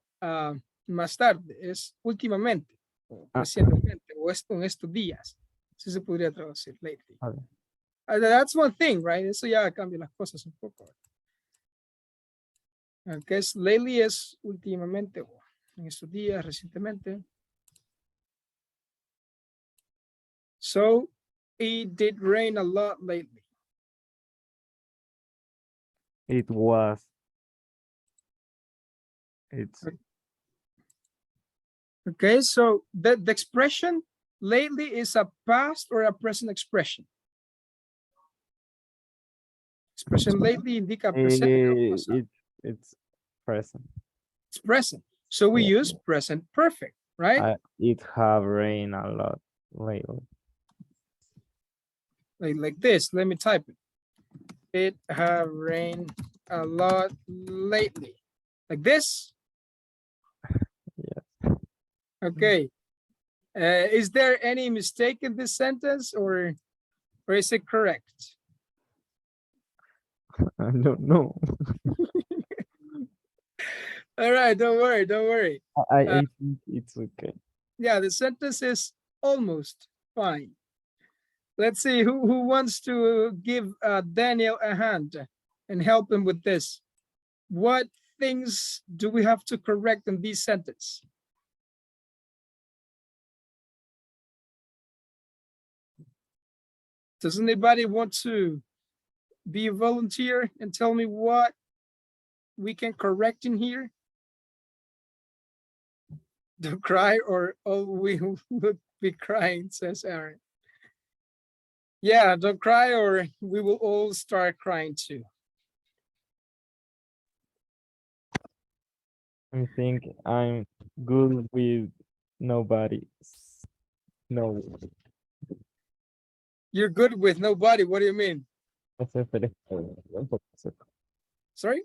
más tarde, es últimamente, o Ah. recientemente, o en estos días. Así se podría traducir, lately. a ver. That's one thing, right? Eso ya cambia las cosas un poco. Que es lately es últimamente, o en estos días, recientemente. So, it did rain a lot lately. It was. It's Okay, so the expression lately is a past or a present expression. Expression lately indica presente o pasado. it's present. It's present. So we Yeah. use present perfect, right? It have rained a lot lately. Like this, let me type it. It have rained a lot lately. Like this? Yeah. Okay. Is there any mistake in this sentence or is it correct? I don't know. All right, don't worry, don't worry. I think it's okay. Yeah, the sentence is almost fine. Let's see who wants to give Daniel a hand and help him with this. What things do we have to correct in this sentence? Does anybody want to be a volunteer and tell me what we can correct in here? Don't cry or oh, we would be crying, says Aaron. Yeah, don't cry or we will all start crying too. I think I'm good with nobody. No. You're good with nobody. What do you mean? Estoy feliz. Sorry?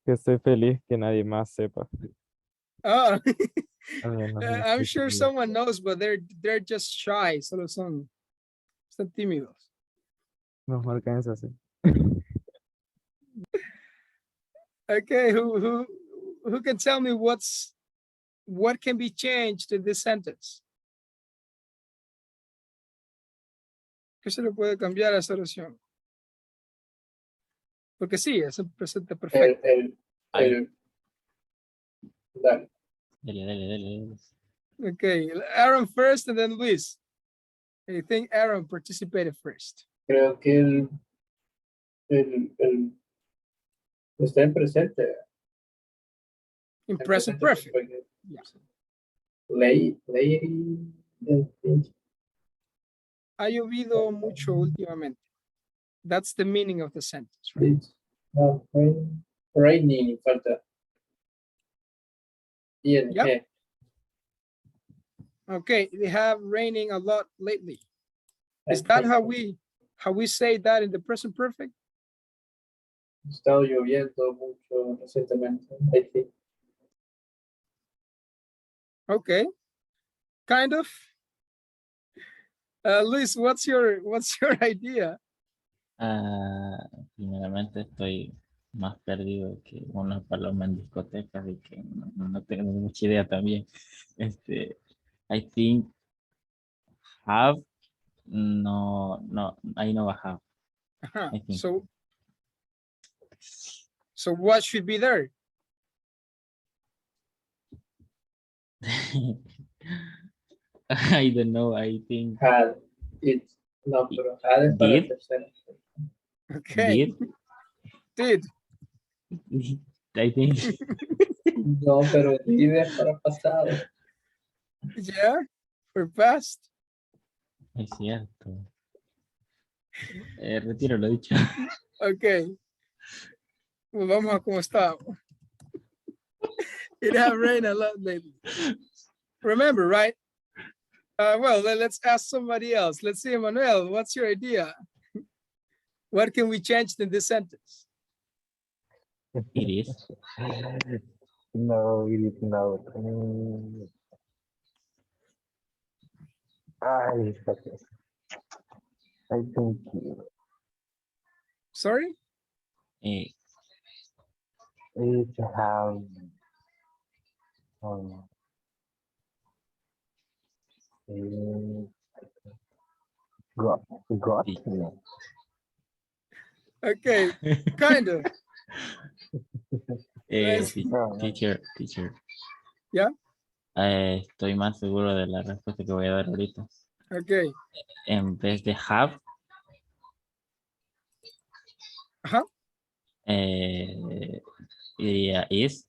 Que estoy feliz que nadie más sepa. Oh, Al menos no I'm estoy sure seguro. someone knows, but they're just shy. Solo son tímidos. Mejor quédense así. Okay, who can tell me what can be changed in this sentence? ¿Qué se le puede cambiar a esa oración? Porque sí, es un presente perfecto. Dale. Dale. Okay, Aaron first and then Luis. I think Aaron participated first. Creo que el está en presente. In present perfect. Yeah. Lady, Ha llovido mucho últimamente. That's the meaning of the sentence, right? it's raining, falta. ING. Yep. Okay, they have raining a lot lately. Is that how we say that in the present perfect? Está lloviendo mucho recientemente. I think. Okay, kind of. Luis, what's your idea? Primeramente estoy más perdido que una paloma en discotecas y que no tengo mucha idea también. I think have, no, I know have. Uh-huh. I think. So what should be there? I don't know, I think. Had. It's no, pero had es para el Did? tercero. Okay. Did. I think. No, pero did es para pasado. Yeah, for past. Es cierto. Retiro lo dicho. Okay. Well, vamos a como está. It have rained a lot lately. Remember, right? Well, let's ask somebody else. Let's see, Emmanuel, what's your idea? What can we change in this sentence? It is. No, it is not. I, I think Sorry? Eh, it have um, eh, got got the- no. Okay, kind of. Let's, No, teacher. Yeah. Estoy más seguro de la respuesta que voy a dar ahorita. okay. En vez de have, Ajá. diría is.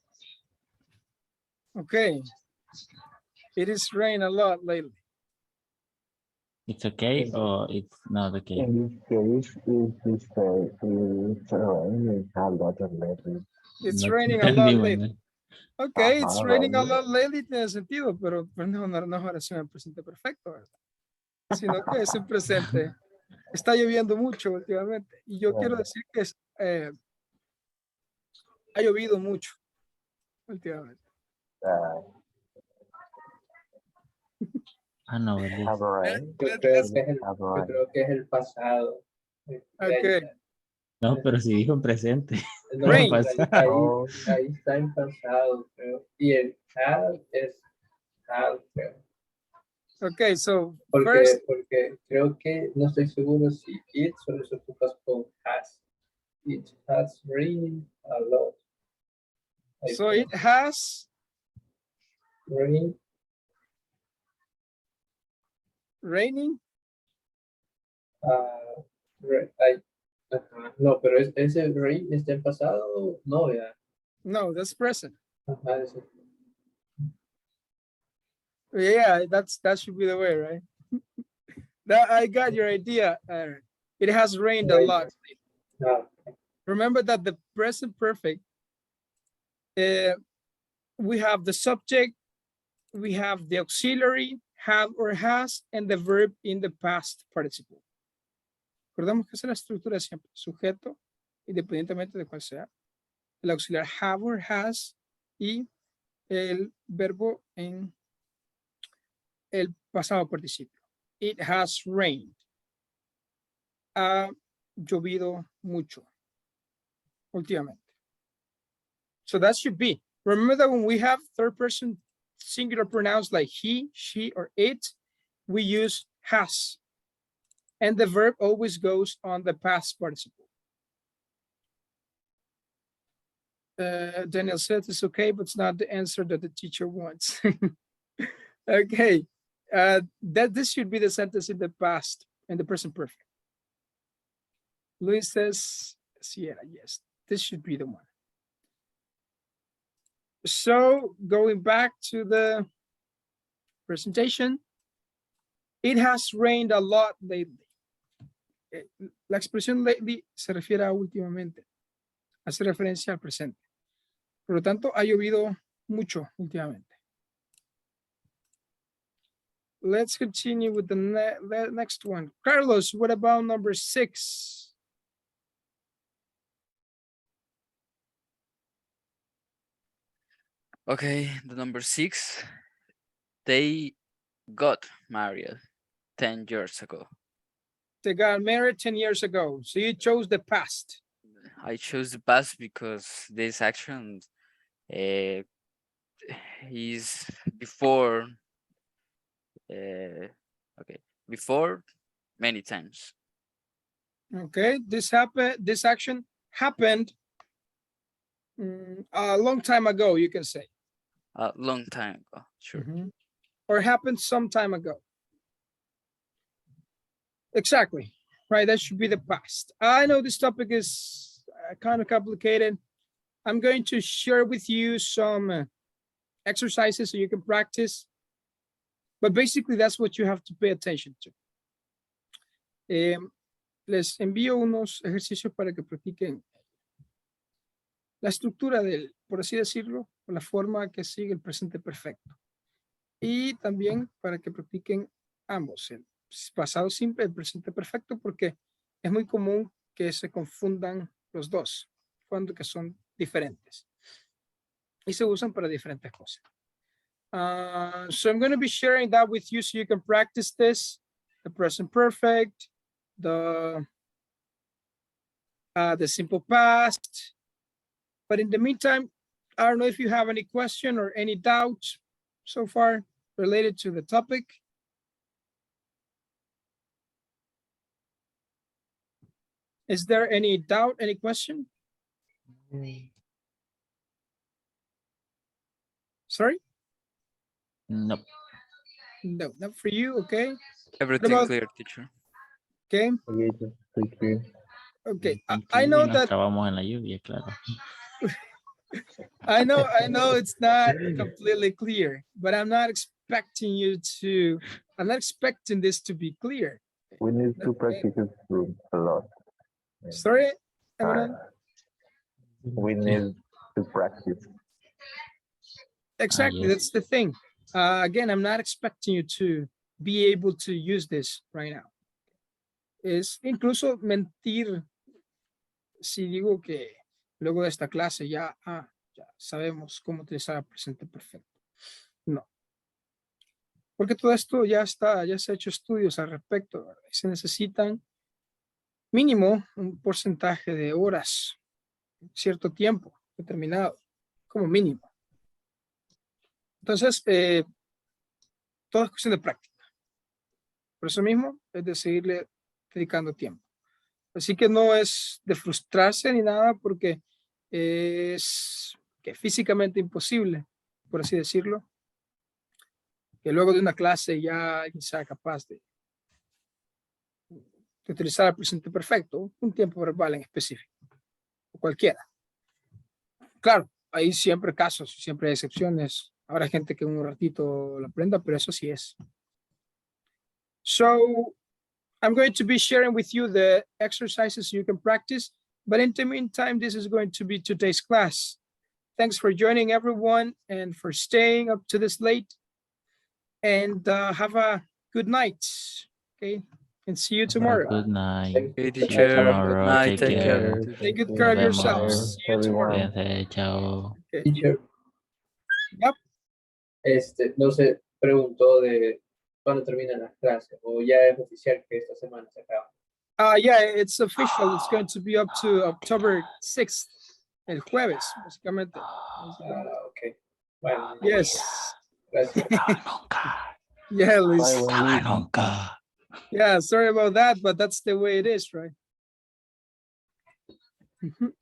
Okay. It is rain a lot lately. It's okay or it's not okay. in this case, it's raining a lot of lately. It's No te raining a entendí, lot lately. Manuel. Okay, it's Ajá, raining a vale. lot lately tiene sentido, pero pues no es oración en presente perfecto, ¿verdad? Sino que es en presente. Está lloviendo mucho últimamente. Y yo quiero decir que ha llovido mucho últimamente. Ah, no, ¿verdad? Have rain. Yo Let- creo let's- que es Have yo rain. creo que es el pasado. Okay. No, pero si dijo en presente. No, Rain. Oh, ahí está en pasado, creo. Y el had es had, creo. Okay, so Porque, first, porque creo que no estoy seguro si it solo se ocupa con has. It has rained a lot. I so think. it has Rain, raining. ajá. No, pero ese rain está en pasado, no, ya. No, that's present. Ajá, ese. Yeah, that should be the way, right? That I got your idea. It has rained a Right. lot. Ah, Remember that the present perfect, we have the subject, we have the auxiliary, have or has, and the verb in the past participle. Recordemos que esa es la estructura siempre. Sujeto, independientemente de cuál sea. El auxiliar have or has y el verbo en el pasado participio. It has rained. Ha llovido mucho últimamente. So that should be. Remember that when we have third person singular pronouns like he, she, or it, we use has. And the verb always goes on the past participle. Daniel said it's okay, but it's not the answer that the teacher wants. Okay. That this should be the sentence in the past and the present perfect. Luis says, Sierra, yes, this should be the one. So going back to the presentation, it has rained a lot lately. La expresión lately se refiere a últimamente, hace referencia al presente. Por lo tanto, ha llovido mucho últimamente. Let's continue with the next one. Carlos, what about number 6? Okay, the number 6, they got married 10 years ago. They got married 10 years ago. So you chose the past. I chose the past because this action is before, before many times. Okay, this action happened a long time ago, you can say. A long time ago, sure. Or happened some time ago. Exactly, right? That should be the past. I know this topic is kind of complicated. I'm going to share with you some exercises so you can practice. But basically, that's what you have to pay attention to. Les envío unos ejercicios para que practiquen la estructura del, por así decirlo, o la forma que sigue el presente perfecto. Y también para que practiquen ambos, el pasado simple y el presente perfecto, porque es muy común que se confundan los dos, cuando que son diferentes. Y se usan para diferentes cosas. So I'm going to be sharing that with you so you can practice this, the present perfect, the simple past. But in the meantime, I don't know if you have any question or any doubt so far related to the topic. Is there any doubt, any question? Sorry? No. No, not for you, okay? Everything about- clear, teacher. Okay, Okay, thank you. okay. Thank I you, know y nos that, trabamos en la lluvia, claro. I know it's not completely clear, but I'm not expecting this to be clear. We need to practice it a lot. Sorry, Eminem? We need to practice. Exactly, yes. that's the thing. Again, I'm not expecting you to be able to use this right now. Es incluso mentir si digo que luego de esta clase ya sabemos cómo utilizar el presente perfecto. No. Porque todo esto ya se ha hecho estudios al respecto, ¿verdad? Se necesitan mínimo un porcentaje de horas, cierto tiempo determinado, como mínimo. Entonces, todo es cuestión de práctica. Por eso mismo es de seguirle dedicando tiempo. Así que no es de frustrarse ni nada porque es que físicamente imposible, por así decirlo, que luego de una clase ya alguien sea capaz de utilizar el presente perfecto, un tiempo verbal en específico, o cualquiera. Claro, hay siempre casos, siempre hay excepciones. Habrá gente que en un ratito lo aprenda, pero eso sí es. So, I'm going to be sharing with you the exercises you can practice, but in the meantime, this is going to be today's class. Thanks for joining everyone and for staying up to this late, and have a good night, okay? And see you tomorrow. Good night. Okay, See you teacher. tomorrow. Night, Take care. Take good care of Nos vemos. yourselves. See you tomorrow. Cuídense. Chao. Okay. Teacher. Yep. No se preguntó de cuándo terminan las clases o ya es oficial que esta semana se acaba. Yeah, it's official. It's going to be up to October 6th, el jueves, básicamente. Ok. Bueno. Yes. Gracias. Yeah, Luis. Nunca. Yeah, sorry about that, but that's the way it is, right?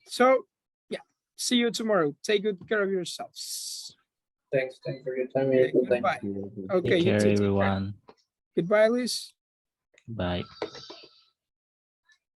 So, yeah, see you tomorrow. Take good care of yourselves. Thanks for your time. Okay, Good time. goodbye. Okay, Take you care, too. everyone. Goodbye, Luis. Bye.